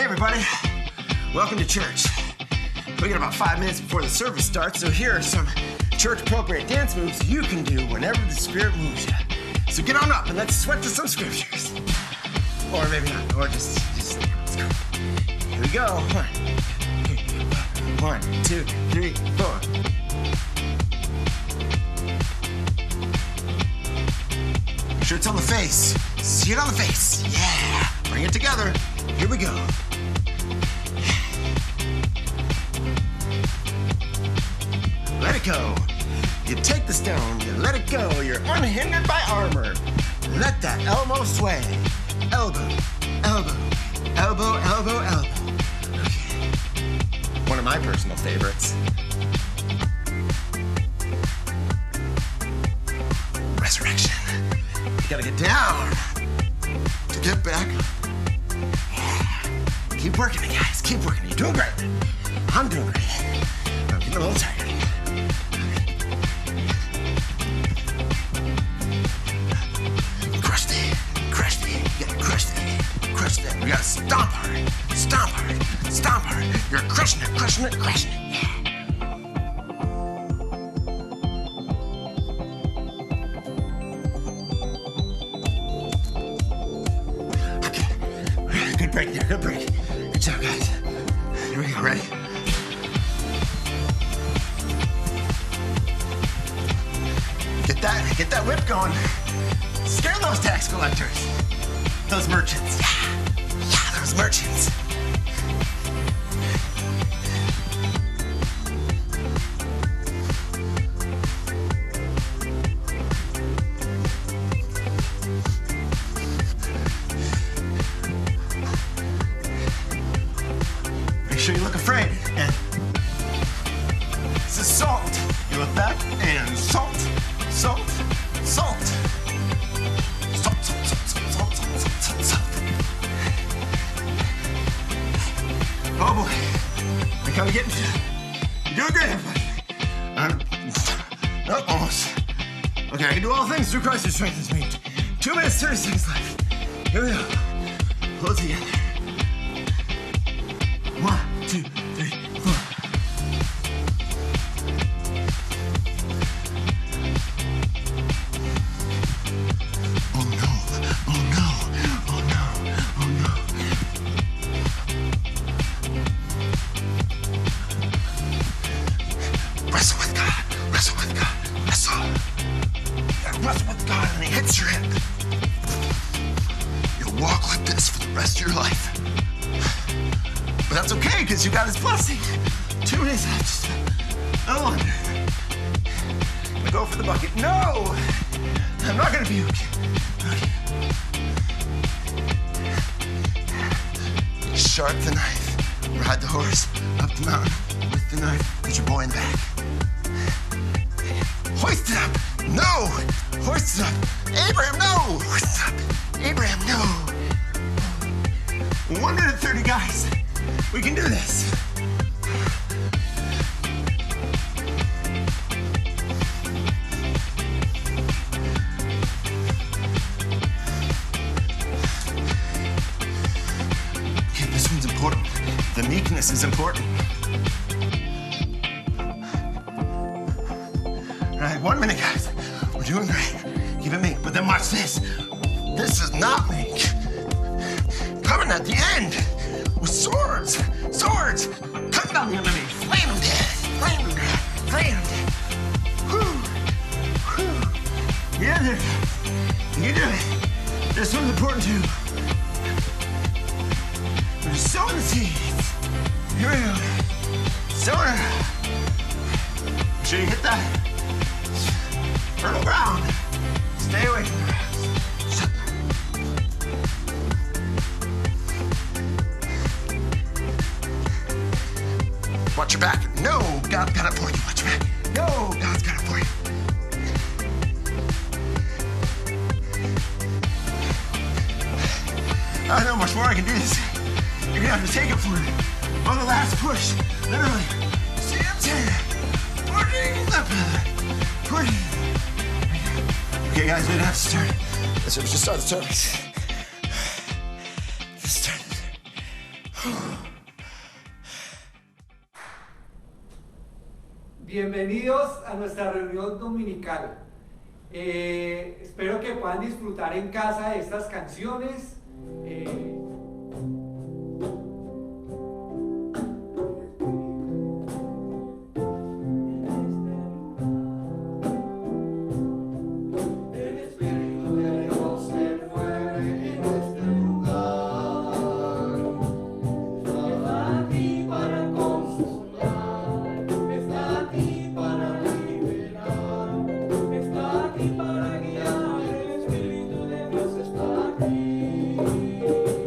Hey everybody, welcome to church. We got about 5 minutes before the service starts, so here are some church-appropriate dance moves you can do whenever the Spirit moves you. So get on up and let's sweat to some scriptures. Or maybe not, or just let's go. Here we go. 1, 2, 3, 4. Make sure it's on the face. See it on the face. Yeah. Bring it together. Here we go. Let it go. You take the stone, you let it go. You're unhindered by armor. Let that elbow sway. Elbow, elbow, elbow, elbow, elbow. Okay. One of my personal favorites. Resurrection. You gotta get down to get back. Keep working it, guys. Keep working. You're doing great. I'm doing great. I'm getting a little tired. We gotta stomp hard, stomp hard, stomp hard. You're crushing it, crushing it, crushing it. Yeah. Okay. Good break there, good break. Good job, guys. Here we go, ready? Get that whip going. Scare those tax collectors. Those merchants. Yeah, those merchants. Make sure you look afraid. And this is salt. You look back and salt, salt, salt. Oh boy, we're kind of getting, you're doing great, everybody. Oh, almost. Okay, I can do all things through Christ who strengthens me. 2 minutes, 30 seconds left. Here we go. Pull it together. 1, 2, 3, 4. Oh no, oh no, oh no, oh no. Wrestle with God, wrestle with God, wrestle. You gotta wrestle with God and he hits your hip. You'll walk like this for the rest of your life. But that's okay, because you got his blessing. 2 minutes left, just another one. I'm gonna go for the bucket. No! I'm not gonna puke. Okay. Sharp the knife. Ride the horse up the mountain with the knife. Put your boy in the back. Hoist it up! No! Hoist it up! Abraham, no! Hoist it up! Abraham, no! 1 minute 30, guys. We can do this. Okay, this one's important. The meekness is important. All right, 1 minute, guys. We're doing great. Keep it meek, but then watch this. This is not meek. Coming at the end with swords. Swords. Cut down the enemy. Flame them dead. Flame them dead. Flame them dead. Whew. Whew. Yeah, there. You do it. This one's important too. We're sowing the seeds. Here we go. Sowing. Make sure you hit that fertile ground. Stay away from the grass. Watch your back. No, God's got it for you. Watch your back. No, God's got it for you. I don't know how much more I can do this. You're gonna have to take it for me. On the last push. Literally. Stand 10. Pushing the pillar. Pushing. Okay, guys, we didn't have to start. Let's just start the service. Just start it. Bienvenidos a nuestra reunión dominical. Espero que puedan disfrutar en casa de estas canciones. Para guiar, el Espíritu de Dios está aquí.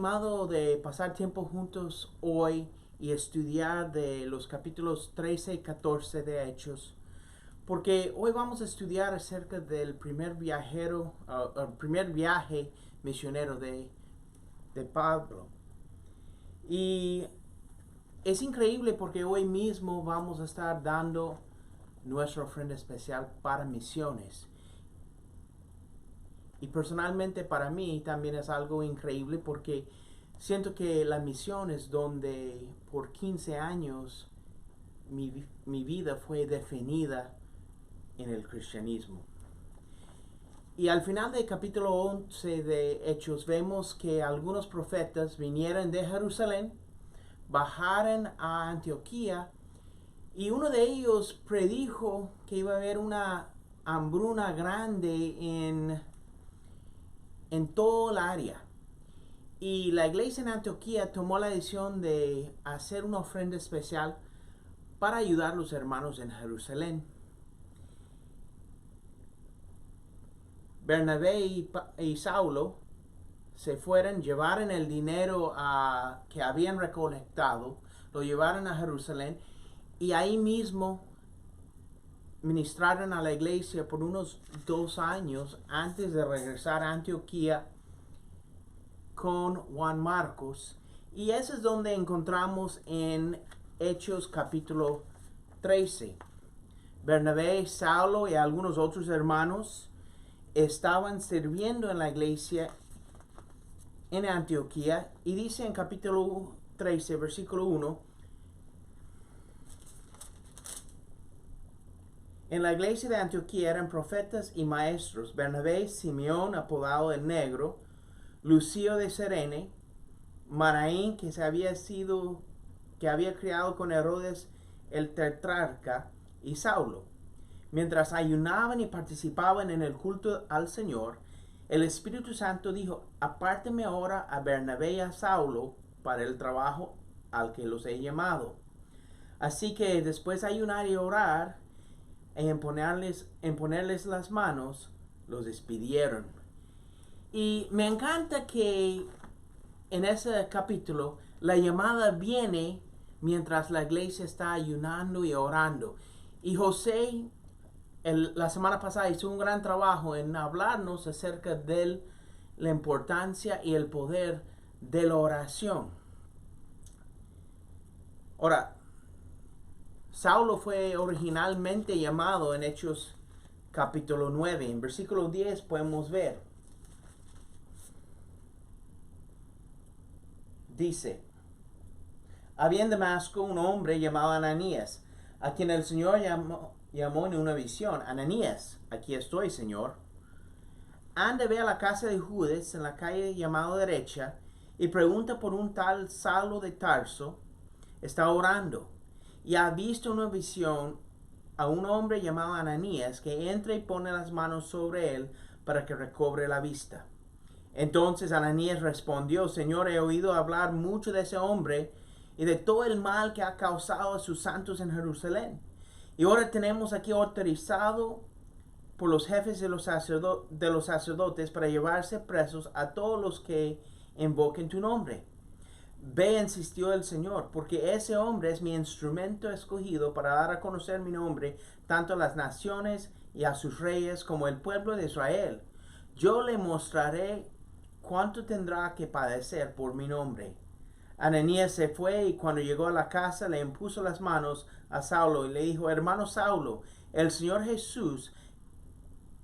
animado de pasar tiempo juntos hoy y estudiar de los capítulos 13 y 14 de Hechos, porque hoy vamos a estudiar acerca del primer primer viaje misionero de Pablo. Y es increíble porque hoy mismo vamos a estar dando nuestra ofrenda especial para misiones. Y personalmente para mí también es algo increíble porque siento que la misión es donde por 15 años mi vida fue definida en el cristianismo. Y al final del capítulo 11 de Hechos vemos que algunos profetas vinieron de Jerusalén, bajaron a Antioquía, y uno de ellos predijo que iba a haber una hambruna grande en toda la área. Y la iglesia en Antioquía tomó la decisión de hacer una ofrenda especial para ayudar a los hermanos en Jerusalén. Bernabé y Saulo se fueron, llevaron el dinero que habían recolectado, lo llevaron a Jerusalén y ahí mismo ministraron a la iglesia por unos 2 años antes de regresar a Antioquía con Juan Marcos. Y eso es donde encontramos en Hechos capítulo 13. Bernabé, Saulo y algunos otros hermanos estaban sirviendo en la iglesia en Antioquía, y dice en capítulo 13, versículo 1: en la iglesia de Antioquía eran profetas y maestros: Bernabé, Simeón, apodado el Negro, Lucio de Cirene, Manaín, que había criado con Herodes el tetrarca, y Saulo. Mientras ayunaban y participaban en el culto al Señor, el Espíritu Santo dijo: apárteme ahora a Bernabé y a Saulo para el trabajo al que los he llamado. Así que después de ayunar y orar, en ponerles las manos, los despidieron. Y me encanta que en ese capítulo la llamada viene mientras la iglesia está ayunando y orando. Y José la semana pasada hizo un gran trabajo en hablarnos acerca de la importancia y el poder de la oración. Ahora, Saulo fue originalmente llamado en Hechos capítulo 9. En versículo 10 podemos ver. Dice: había en Damasco un hombre llamado Ananías, a quien el Señor llamó en una visión: Ananías. Aquí estoy, Señor. Anda, ve a la casa de Judas en la calle llamada Derecha y pregunta por un tal Saulo de Tarso. Está orando y ha visto una visión a un hombre llamado Ananías que entra y pone las manos sobre él para que recobre la vista. Entonces Ananías respondió: Señor, he oído hablar mucho de ese hombre y de todo el mal que ha causado a sus santos en Jerusalén. Y ahora tenemos aquí autorizado por los jefes de los sacerdotes para llevarse presos a todos los que invoquen tu nombre. Ve, insistió el Señor, porque ese hombre es mi instrumento escogido para dar a conocer mi nombre tanto a las naciones y a sus reyes como al pueblo de Israel. Yo le mostraré cuánto tendrá que padecer por mi nombre. Ananías se fue y cuando llegó a la casa le impuso las manos a Saulo y le dijo: hermano Saulo, el Señor Jesús,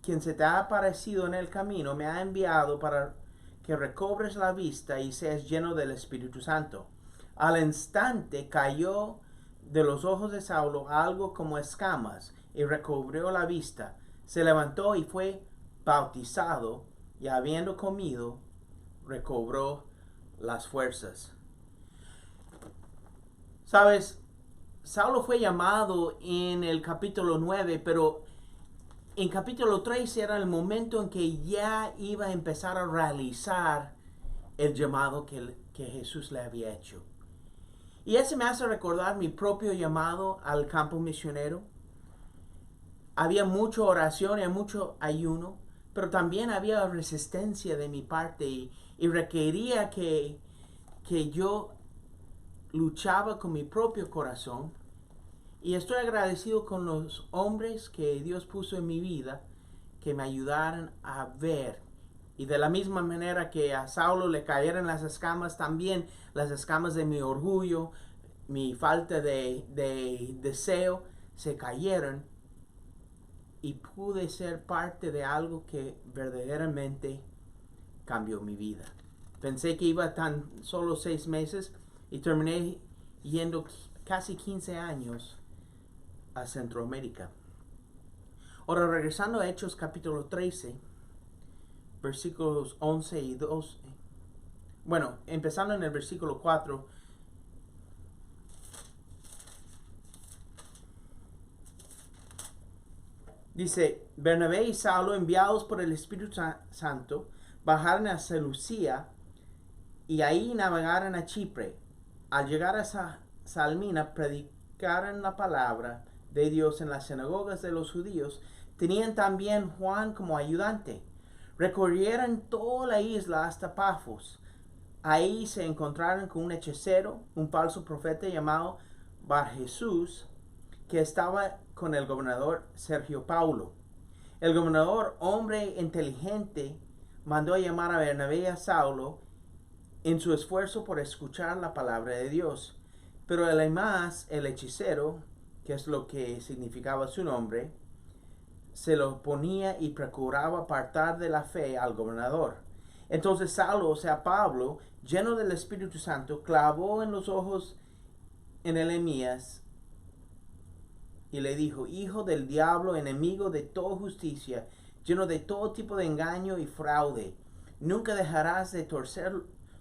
quien se te ha aparecido en el camino, me ha enviado para que recobres la vista y seas lleno del Espíritu Santo. Al instante cayó de los ojos de Saulo algo como escamas y recobró la vista. Se levantó y fue bautizado, y habiendo comido, recobró las fuerzas. Sabes, Saulo fue llamado en el capítulo 9, pero en capítulo 13 era el momento en que ya iba a empezar a realizar el llamado que Jesús le había hecho. Y eso me hace recordar mi propio llamado al campo misionero. Había mucha oración y mucho ayuno, pero también había resistencia de mi parte y requería que que yo luchaba con mi propio corazón, y estoy agradecido con los hombres que Dios puso en mi vida que me ayudaron a ver. Y de la misma manera que a Saulo le cayeron las escamas, también las escamas de mi orgullo, mi falta de deseo, se cayeron y pude ser parte de algo que verdaderamente cambió mi vida. Pensé que iba tan solo 6 meses y terminé yendo casi 15 años a Centroamérica. Ahora, regresando a Hechos capítulo 13, versículos 11 y 12. Bueno, empezando en el versículo 4. Dice, Bernabé y Saulo, enviados por el Espíritu Santo, bajaron a Seleucia y ahí navegaron a Chipre. Al llegar a Salmina, predicaron la palabra de Dios en las sinagogas de los judíos. Tenían también Juan como ayudante. Recorrieron toda la isla hasta Pafos. Ahí se encontraron con un hechicero, un falso profeta llamado Bar Jesús, que estaba con el gobernador Sergio Paulo. El gobernador, hombre inteligente, mandó a llamar a Bernabé y a Saulo en su esfuerzo por escuchar la palabra de Dios. Pero además el hechicero, que es lo que significaba su nombre, se lo oponía y procuraba apartar de la fe al gobernador. Entonces Saulo, o sea Pablo, lleno del Espíritu Santo, clavó en los ojos en Ananías y le dijo, hijo del diablo, enemigo de toda justicia, lleno de todo tipo de engaño y fraude, nunca dejarás de torcer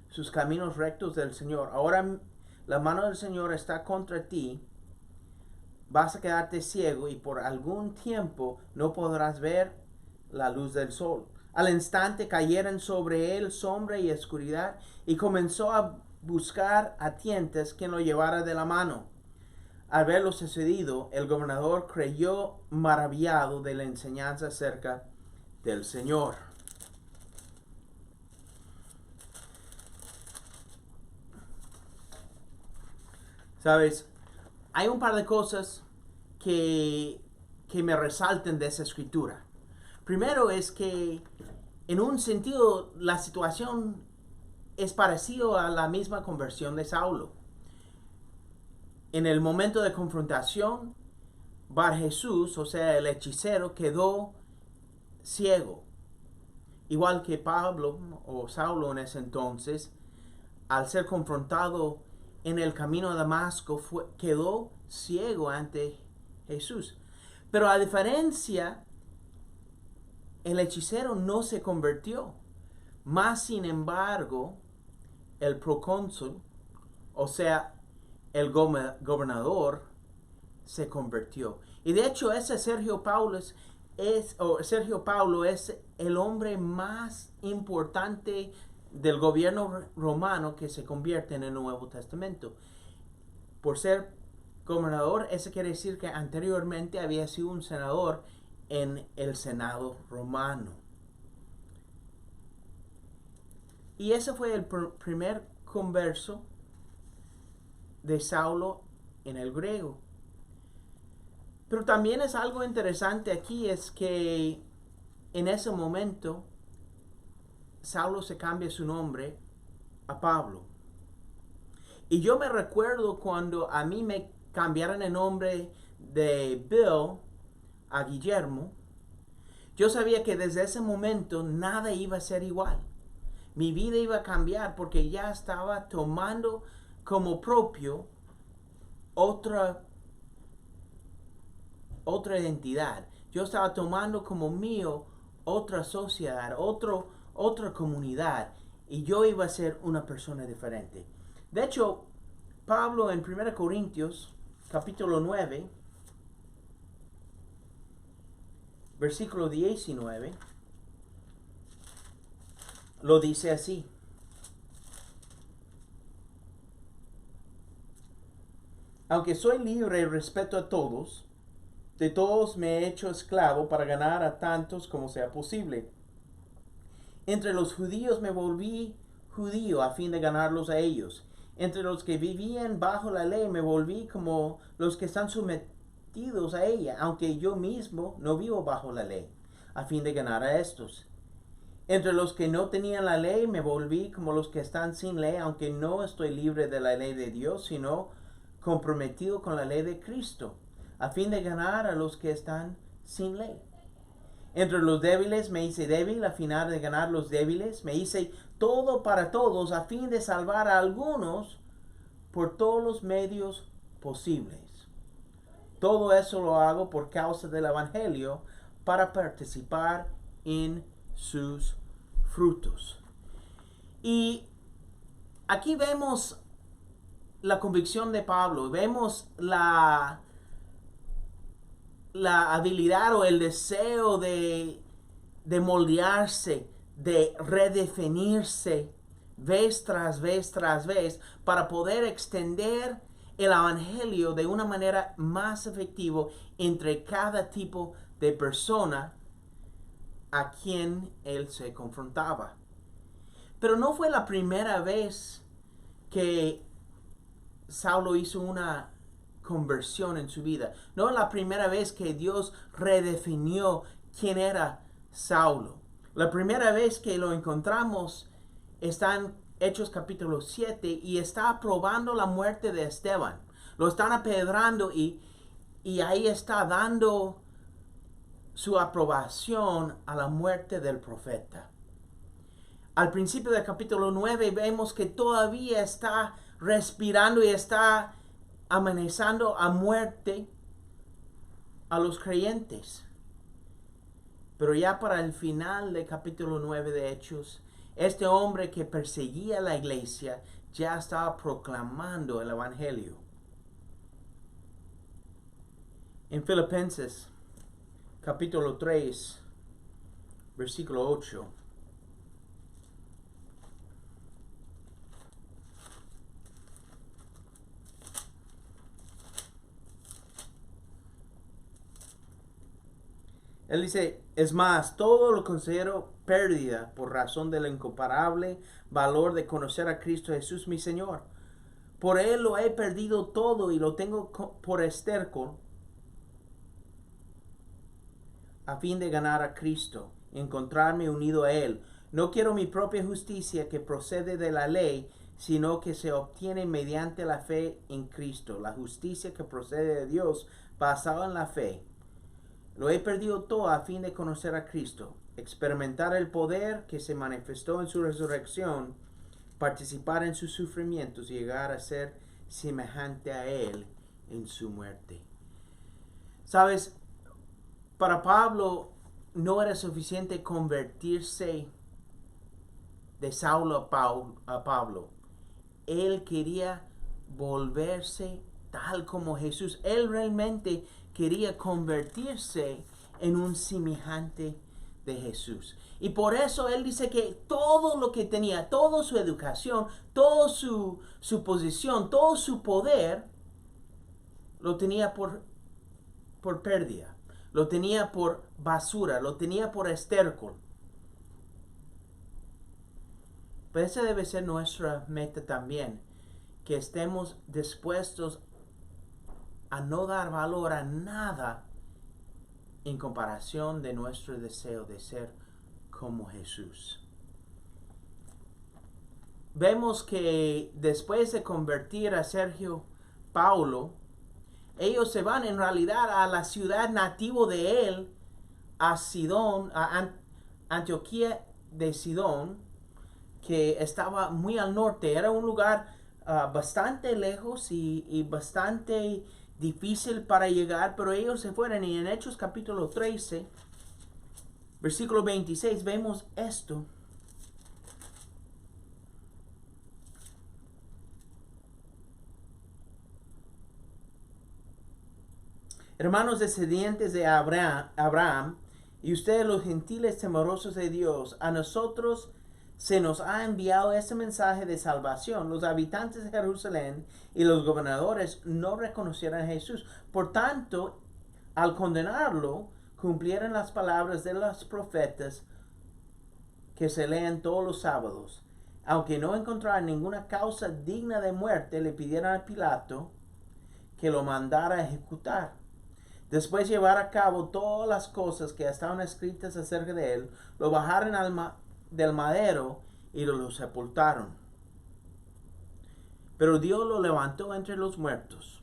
sus caminos rectos del Señor. Ahora la mano del Señor está contra ti, vas a quedarte ciego y por algún tiempo no podrás ver la luz del sol. Al instante cayeron sobre él sombra y oscuridad y comenzó a buscar a tientas quien lo llevara de la mano. Al ver lo sucedido, el gobernador creyó maravillado de la enseñanza acerca del Señor. Sabes, hay un par de cosas que me resaltan de esa escritura. Primero es que en un sentido la situación es parecida a la misma conversión de Saulo. En el momento de confrontación, Bar Jesús, o sea, el hechicero, quedó ciego. Igual que Pablo o Saulo en ese entonces, al ser confrontado en el camino a Damasco, quedó ciego ante Jesús. Pero a diferencia, el hechicero no se convirtió. Más sin embargo, el procónsul, o sea, el gobernador, se convirtió. Y de hecho ese Sergio Paulo es el hombre más importante del gobierno romano que se convierte en el Nuevo Testamento. Por ser gobernador, eso quiere decir que anteriormente había sido un senador en el Senado romano. Y ese fue el primer converso de Saulo en el griego. Pero también es algo interesante aquí, es que en ese momento Saulo se cambia su nombre a Pablo. Y yo me recuerdo cuando a mí me cambiaron el nombre de Bill a Guillermo, yo sabía que desde ese momento nada iba a ser igual. Mi vida iba a cambiar porque ya estaba tomando como propio otra identidad. Yo estaba tomando como mío otra sociedad, otra comunidad, y yo iba a ser una persona diferente. De hecho, Pablo en 1 Corintios capítulo 9, versículo 19, lo dice así: aunque soy libre y respeto a todos, de todos me he hecho esclavo para ganar a tantos como sea posible. Entre los judíos me volví judío a fin de ganarlos a ellos. Entre los que vivían bajo la ley me volví como los que están sometidos a ella, aunque yo mismo no vivo bajo la ley, a fin de ganar a estos. Entre los que no tenían la ley me volví como los que están sin ley, aunque no estoy libre de la ley de Dios, sino comprometido con la ley de Cristo, a fin de ganar a los que están sin ley. Entre los débiles me hice débil a fin de ganar los débiles. Me hice todo para todos a fin de salvar a algunos por todos los medios posibles. Todo eso lo hago por causa del Evangelio para participar en sus frutos. Y aquí vemos la convicción de Pablo, vemos la habilidad o el deseo de moldearse, de redefinirse vez tras vez tras vez para poder extender el evangelio de una manera más efectiva entre cada tipo de persona a quien él se confrontaba. Pero no fue la primera vez que Saulo hizo una conversión en su vida. No es la primera vez que Dios redefinió quién era Saulo. La primera vez que lo encontramos está en Hechos capítulo 7 y está aprobando la muerte de Esteban. Lo están apedrando y ahí está dando su aprobación a la muerte del profeta. Al principio del capítulo 9 vemos que todavía está respirando y está amenazando a muerte a los creyentes. Pero ya para el final del capítulo 9 de Hechos, este hombre que perseguía la iglesia ya estaba proclamando el evangelio. En Filipenses capítulo 3, versículo 8. Él dice, es más, todo lo considero pérdida por razón del incomparable valor de conocer a Cristo Jesús mi Señor. Por Él lo he perdido todo y lo tengo por estiércol a fin de ganar a Cristo, encontrarme unido a Él. No quiero mi propia justicia que procede de la ley, sino que se obtiene mediante la fe en Cristo, la justicia que procede de Dios basada en la fe. Lo he perdido todo a fin de conocer a Cristo, experimentar el poder que se manifestó en su resurrección, participar en sus sufrimientos y llegar a ser semejante a Él en su muerte. ¿Sabes? Para Pablo no era suficiente convertirse de Saulo a Pablo. Él quería volverse tal como Jesús. Él realmente quería convertirse en un semejante de Jesús. Y por eso él dice que todo lo que tenía, toda su educación, toda su posición, todo su poder, lo tenía por pérdida. Lo tenía por basura, lo tenía por estiércol. Pero esa debe ser nuestra meta también, que estemos dispuestos a no dar valor a nada en comparación de nuestro deseo de ser como Jesús. Vemos que después de convertir a Sergio Paulo, ellos se van en realidad a la ciudad nativo de él, a Sidón, a Antioquía de Sidón, que estaba muy al norte. Era un lugar bastante lejos y bastante difícil para llegar, pero ellos se fueron. Y en Hechos capítulo 13, versículo 26, vemos esto. Hermanos descendientes de Abraham, y ustedes los gentiles temerosos de Dios, a nosotros se nos ha enviado este mensaje de salvación. Los habitantes de Jerusalén y los gobernadores no reconocieron a Jesús. Por tanto, al condenarlo, cumplieron las palabras de los profetas que se leen todos los sábados. Aunque no encontraran ninguna causa digna de muerte, le pidieron a Pilato que lo mandara a ejecutar. Después de llevar a cabo todas las cosas que estaban escritas acerca de él, lo bajaron del madero y lo sepultaron. Pero Dios lo levantó entre los muertos.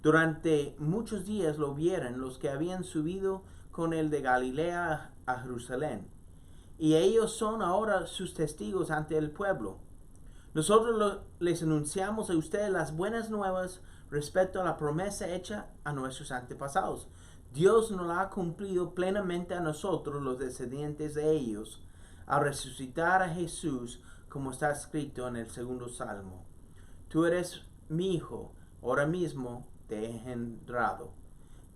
Durante muchos días lo vieron los que habían subido con él de Galilea a Jerusalén. Y ellos son ahora sus testigos ante el pueblo. Nosotros les anunciamos a ustedes las buenas nuevas respecto a la promesa hecha a nuestros antepasados. Dios nos la ha cumplido plenamente a nosotros, los descendientes de ellos, al resucitar a Jesús, como está escrito en el segundo salmo. Tú eres mi hijo, ahora mismo te he engendrado.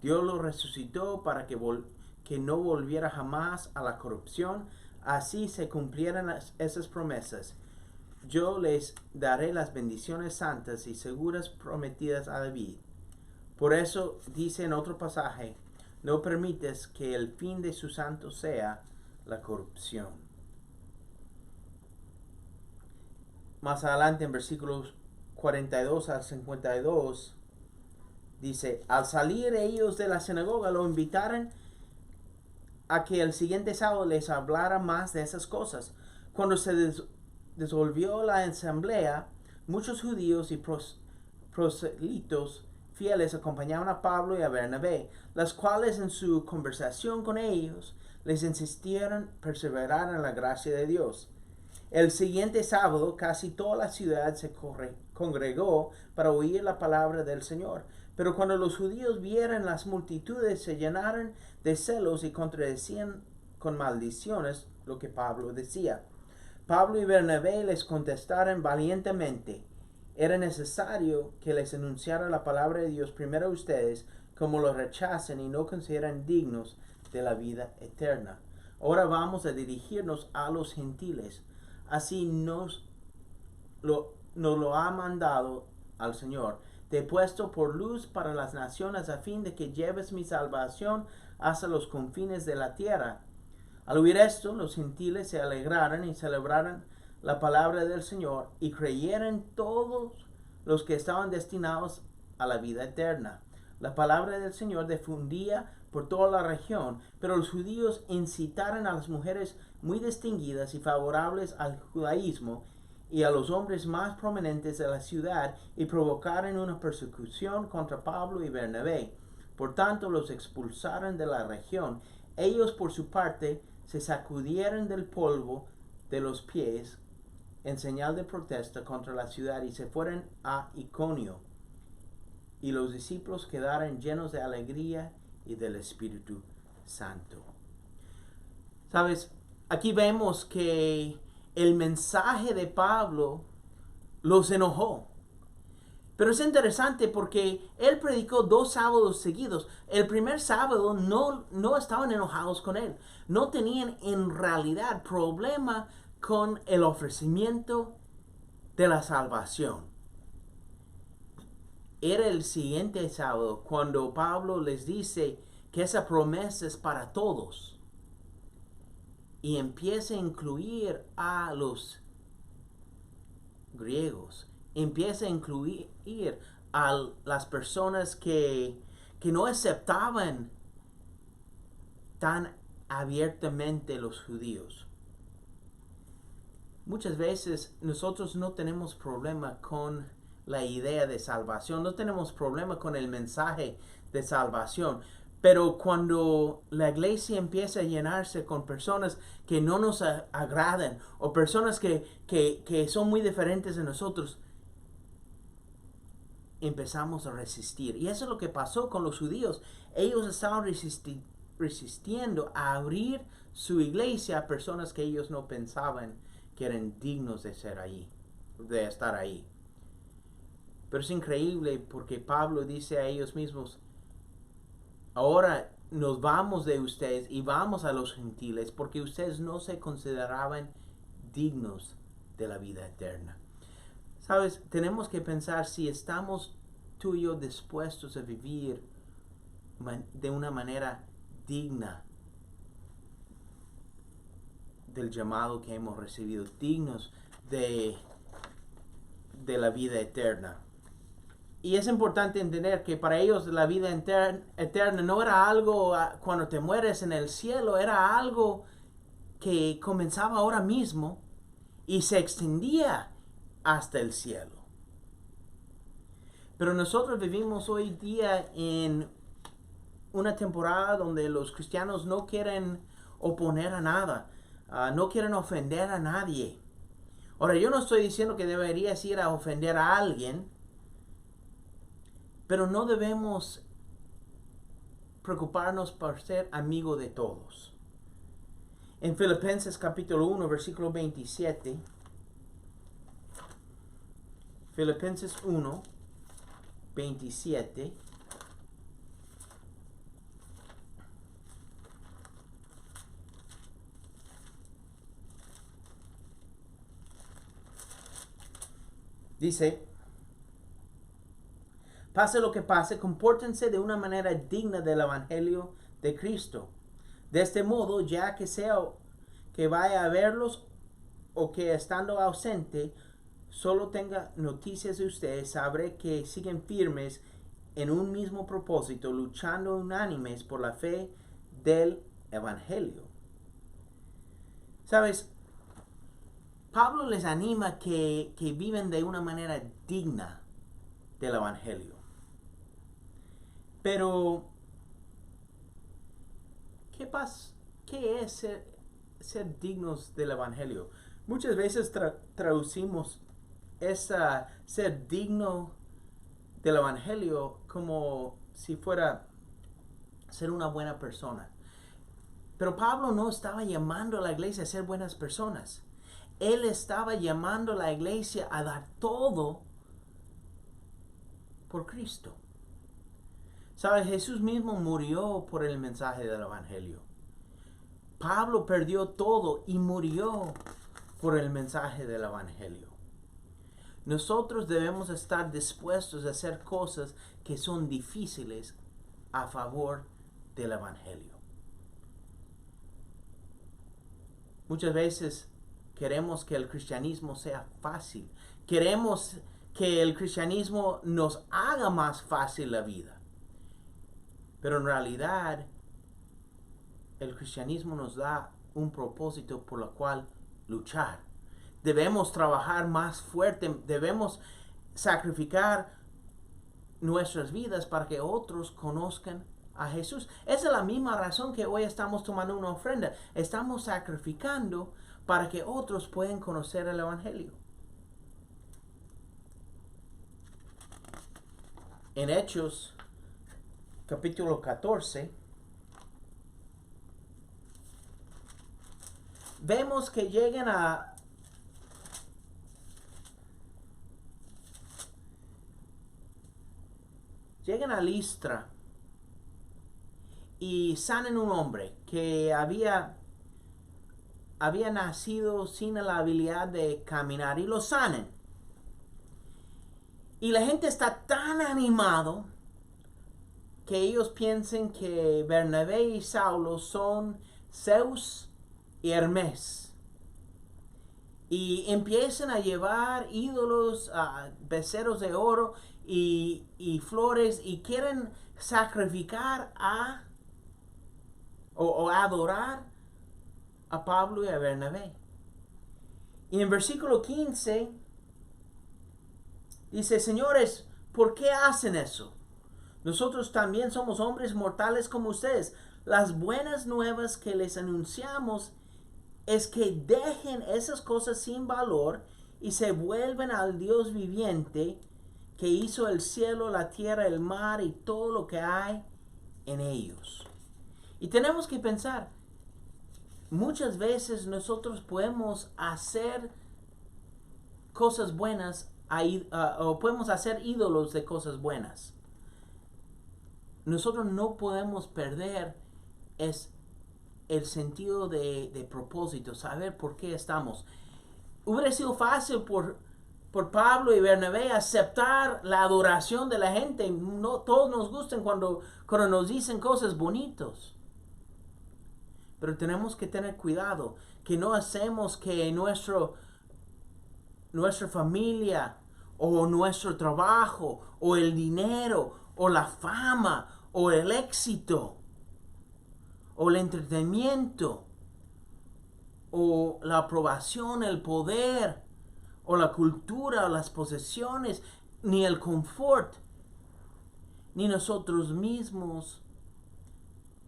Dios lo resucitó para que no volviera jamás a la corrupción. Así se cumplieran esas promesas. Yo les daré las bendiciones santas y seguras prometidas a David. Por eso dice en otro pasaje, no permites que el fin de sus santos sea la corrupción. Más adelante en versículos 42 al 52, dice, al salir ellos de la sinagoga lo invitaron a que el siguiente sábado les hablara más de esas cosas. Cuando se disolvió la asamblea, muchos judíos y proselitos fieles acompañaban a Pablo y a Bernabé, las cuales en su conversación con ellos les insistieron perseverar en la gracia de Dios. El siguiente sábado casi toda la ciudad se congregó para oír la palabra del Señor. Pero cuando los judíos vieron las multitudes, se llenaron de celos y contradecían con maldiciones lo que Pablo decía. Pablo y Bernabé les contestaron valientemente. Era necesario que les anunciara la palabra de Dios primero a ustedes, como lo rechazan y no consideran dignos de la vida eterna. Ahora vamos a dirigirnos a los gentiles. Así nos lo ha mandado al Señor. Te he puesto por luz para las naciones a fin de que lleves mi salvación hasta los confines de la tierra. Al oír esto, los gentiles se alegraron y celebraron la palabra del Señor y creyeron todos los que estaban destinados a la vida eterna. La palabra del Señor difundía por toda la región, pero los judíos incitaron a las mujeres muy distinguidas y favorables al judaísmo y a los hombres más prominentes de la ciudad y provocaron una persecución contra Pablo y Bernabé. Por tanto, los expulsaron de la región. Ellos, por su parte, se sacudieron del polvo de los pies en señal de protesta contra la ciudad y se fueron a Iconio. Y los discípulos quedaron llenos de alegría y del Espíritu Santo. ¿Sabes? Aquí vemos que el mensaje de Pablo los enojó. Pero es interesante porque él predicó 2 sábados seguidos. El primer sábado no estaban enojados con él. No tenían en realidad problema con el ofrecimiento de la salvación. Era el siguiente sábado cuando Pablo les dice que esa promesa es para todos. Y empieza a incluir a los griegos. Empieza a incluir a las personas que no aceptaban tan abiertamente los judíos. Muchas veces nosotros no tenemos problema con la idea de salvación, no tenemos problema con el mensaje de salvación. Pero cuando la iglesia empieza a llenarse con personas que no nos agradan o personas que son muy diferentes de nosotros, empezamos a resistir. Y eso es lo que pasó con los judíos. Ellos estaban resistiendo a abrir su iglesia a personas que ellos no pensaban que eran dignos de ser ahí, de estar ahí. Pero es increíble porque Pablo dice a ellos mismos, ahora nos vamos de ustedes y vamos a los gentiles porque ustedes no se consideraban dignos de la vida eterna. Sabes, tenemos que pensar si estamos tú y yo dispuestos a vivir de una manera digna del llamado que hemos recibido, dignos de la vida eterna. Y es importante entender que para ellos la vida eterna no era algo cuando te mueres en el cielo, era algo que comenzaba ahora mismo y se extendía hasta el cielo. Pero nosotros vivimos hoy día en una temporada donde los cristianos no quieren oponer a nada, no quieren ofender a nadie. Ahora, yo no estoy diciendo que deberías ir a ofender a alguien, pero no debemos preocuparnos por ser amigo de todos. En Filipenses capítulo 1, versículo 27, Filipenses 1, 27, dice: pase lo que pase, compórtense de una manera digna del Evangelio de Cristo. De este modo, ya que sea que vaya a verlos o que estando ausente, solo tenga noticias de ustedes, sabré que siguen firmes en un mismo propósito, luchando unánimes por la fe del Evangelio. ¿Sabes? Pablo les anima que viven de una manera digna del Evangelio. Pero, ¿qué es ser dignos del Evangelio? Muchas veces traducimos ser digno del Evangelio como si fuera ser una buena persona. Pero Pablo no estaba llamando a la iglesia a ser buenas personas. Él estaba llamando a la iglesia a dar todo por Cristo. ¿Sabes? Jesús mismo murió por el mensaje del Evangelio. Pablo perdió todo y murió por el mensaje del Evangelio. Nosotros debemos estar dispuestos a hacer cosas que son difíciles a favor del Evangelio. Muchas veces queremos que el cristianismo sea fácil. Queremos que el cristianismo nos haga más fácil la vida. Pero en realidad, el cristianismo nos da un propósito por el cual luchar. Debemos trabajar más fuerte, debemos sacrificar nuestras vidas para que otros conozcan a Jesús. Esa es la misma razón que hoy estamos tomando una ofrenda. Estamos sacrificando para que otros puedan conocer el Evangelio. En Hechos, capítulo 14, vemos que llegan a Listra y sanan un hombre que había nacido sin la habilidad de caminar, y lo sanan. Y la gente está tan animado que ellos piensan que Bernabé y Saulo son Zeus y Hermes. Y empiezan a llevar ídolos, becerros de oro y flores, y quieren sacrificar o adorar a Pablo y a Bernabé. Y en versículo 15 dice: señores, ¿por qué hacen eso? Nosotros también somos hombres mortales como ustedes. Las buenas nuevas que les anunciamos es que dejen esas cosas sin valor y se vuelven al Dios viviente, que hizo el cielo, la tierra, el mar y todo lo que hay en ellos. Y tenemos que pensar, muchas veces nosotros podemos hacer cosas buenas o podemos hacer ídolos de cosas buenas. Nosotros no podemos perder el sentido de propósito, saber por qué estamos. Hubiera sido fácil por Pablo y Bernabé aceptar la adoración de la gente. No todos nos gustan cuando nos dicen cosas bonitas. Pero tenemos que tener cuidado que no hacemos que nuestra familia, o nuestro trabajo, o el dinero, o la fama, o el éxito, o el entretenimiento, o la aprobación, el poder, o la cultura, o las posesiones, ni el confort, ni nosotros mismos,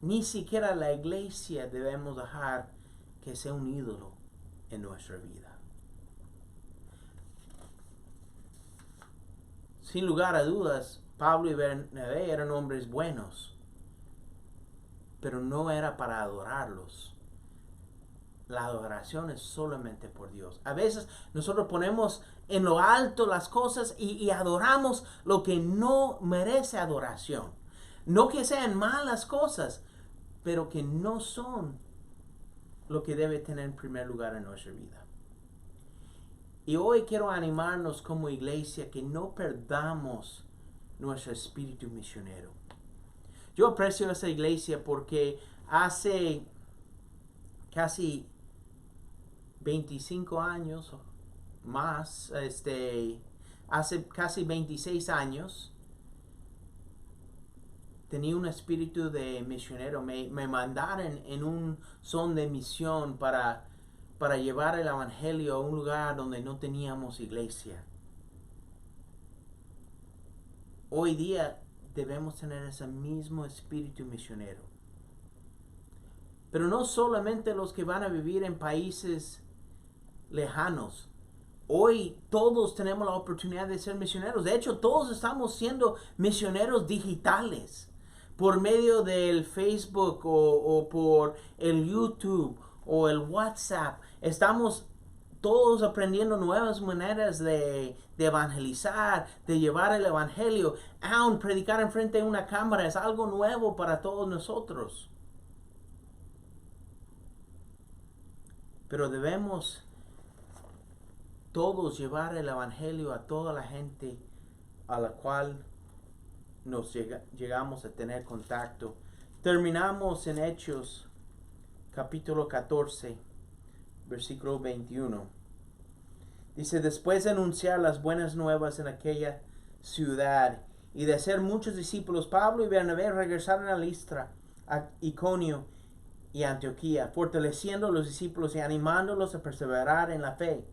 ni siquiera la iglesia debemos dejar que sea un ídolo en nuestra vida. Sin lugar a dudas, Pablo y Bernabé eran hombres buenos, pero no era para adorarlos. La adoración es solamente por Dios. A veces nosotros ponemos en lo alto las cosas y adoramos lo que no merece adoración. No que sean malas cosas, pero que no son lo que debe tener en primer lugar en nuestra vida. Y hoy quiero animarnos como iglesia que no perdamos nuestro espíritu misionero. Yo aprecio esa iglesia porque hace casi 25 años más, hace casi 26 años, tenía un espíritu de misionero. Me mandaron en un son de misión para llevar el evangelio a un lugar donde no teníamos iglesia. Hoy día debemos tener ese mismo espíritu misionero. Pero no solamente los que van a vivir en países lejanos. Hoy todos tenemos la oportunidad de ser misioneros. De hecho, todos estamos siendo misioneros digitales por medio del Facebook o por el YouTube o el WhatsApp. Estamos todos aprendiendo nuevas maneras de evangelizar, de llevar el evangelio. Aún predicar en frente de una cámara es algo nuevo para todos nosotros. Pero debemos todos llevar el evangelio a toda la gente a la cual nos llegamos a tener contacto. Terminamos en Hechos capítulo 14, versículo 21. Dice: después de anunciar las buenas nuevas en aquella ciudad y de hacer muchos discípulos, Pablo y Bernabé regresaron a Listra, a Iconio y Antioquía, fortaleciendo a los discípulos y animándolos a perseverar en la fe.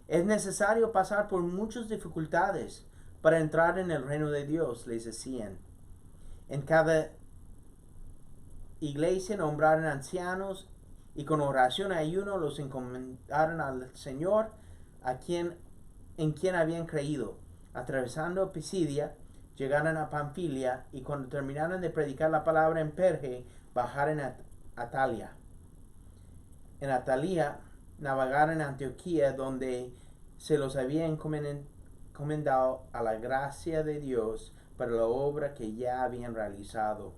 Es necesario pasar por muchas dificultades para entrar en el reino de Dios, les decían. En cada iglesia nombraron ancianos y con oración y ayuno los encomendaron al Señor en quien habían creído. Atravesando Pisidia, llegaron a Panfilia y cuando terminaron de predicar la palabra en Perge, bajaron a Atalia. En Atalia navegaron a Antioquía, donde se los había encomendado a la gracia de Dios para la obra que ya habían realizado.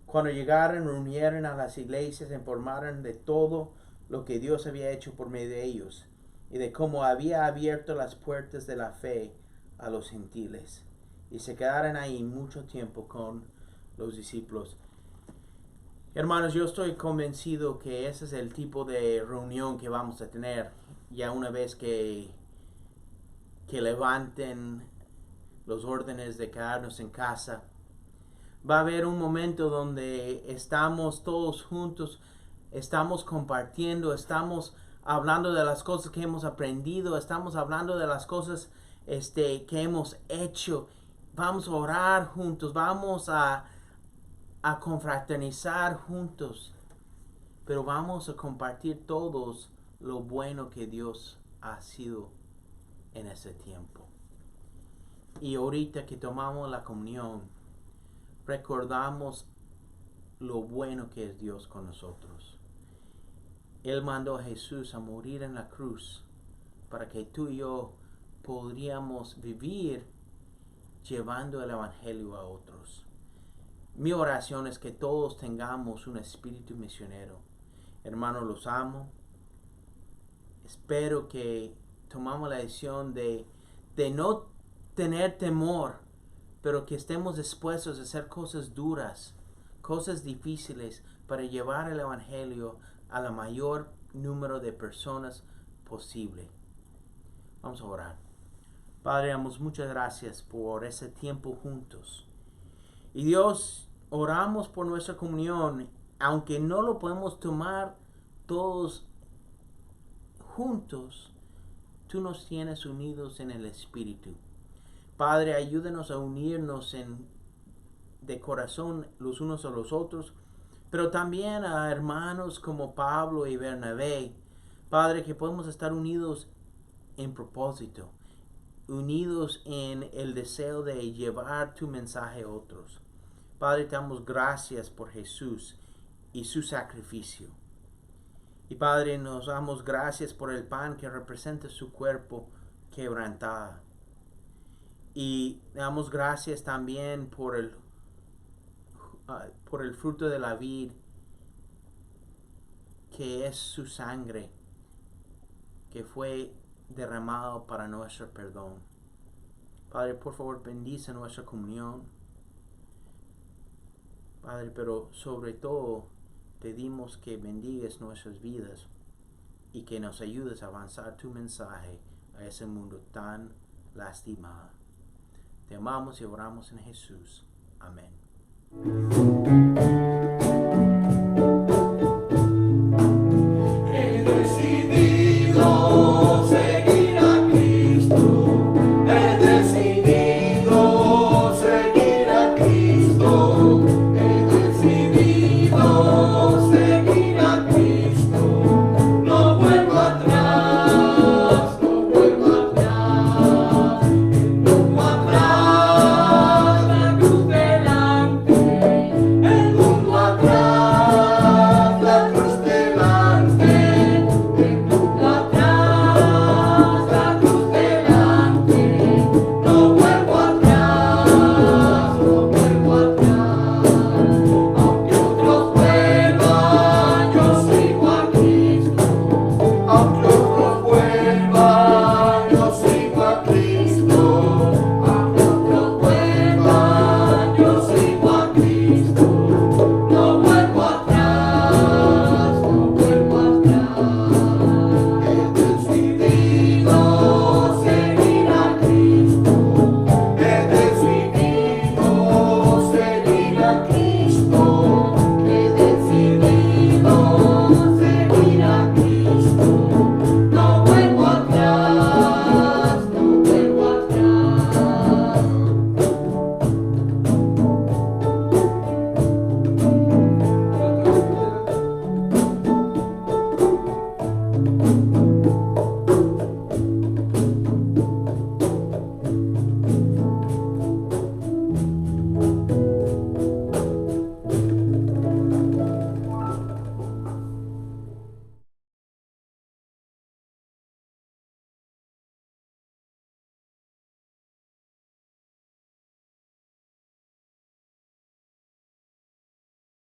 Cuando llegaron, reunieron a las iglesias, informaron de todo lo que Dios había hecho por medio de ellos y de cómo había abierto las puertas de la fe a los gentiles. Y se quedaron ahí mucho tiempo con los discípulos. Hermanos, yo estoy convencido que ese es el tipo de reunión que vamos a tener ya una vez que levanten los órdenes de quedarnos en casa. Va a haber un momento donde estamos todos juntos, estamos compartiendo, estamos hablando de las cosas que hemos aprendido, estamos hablando de las cosas que hemos hecho. Vamos a orar juntos, vamos a confraternizar juntos, pero vamos a compartir todos lo bueno que Dios ha sido en ese tiempo. Y ahorita que tomamos la comunión, recordamos lo bueno que es Dios con nosotros. Él mandó a Jesús a morir en la cruz para que tú y yo podríamos vivir llevando el evangelio a otros. Mi oración es que todos tengamos un espíritu misionero. Hermanos, los amo. Espero que tomamos la decisión de no tener temor, pero que estemos dispuestos a hacer cosas duras, cosas difíciles, para llevar el evangelio a la mayor número de personas posible. Vamos a orar. Padre, damos muchas gracias por ese tiempo juntos. Y Dios, oramos por nuestra comunión, aunque no lo podemos tomar todos juntos, tú nos tienes unidos en el Espíritu. Padre, ayúdenos a unirnos de corazón los unos a los otros, pero también a hermanos como Pablo y Bernabé. Padre, que podemos estar unidos en propósito, unidos en el deseo de llevar tu mensaje a otros. Padre, te damos gracias por Jesús y su sacrificio. Y Padre, nos damos gracias por el pan que representa su cuerpo quebrantado. Y damos gracias también por el fruto de la vid, que es su sangre, que fue derramado para nuestro perdón. Padre, por favor, bendice nuestra comunión. Padre, pero sobre todo pedimos que bendigas nuestras vidas y que nos ayudes a avanzar tu mensaje a ese mundo tan lastimado. Te amamos y oramos en Jesús. Amén.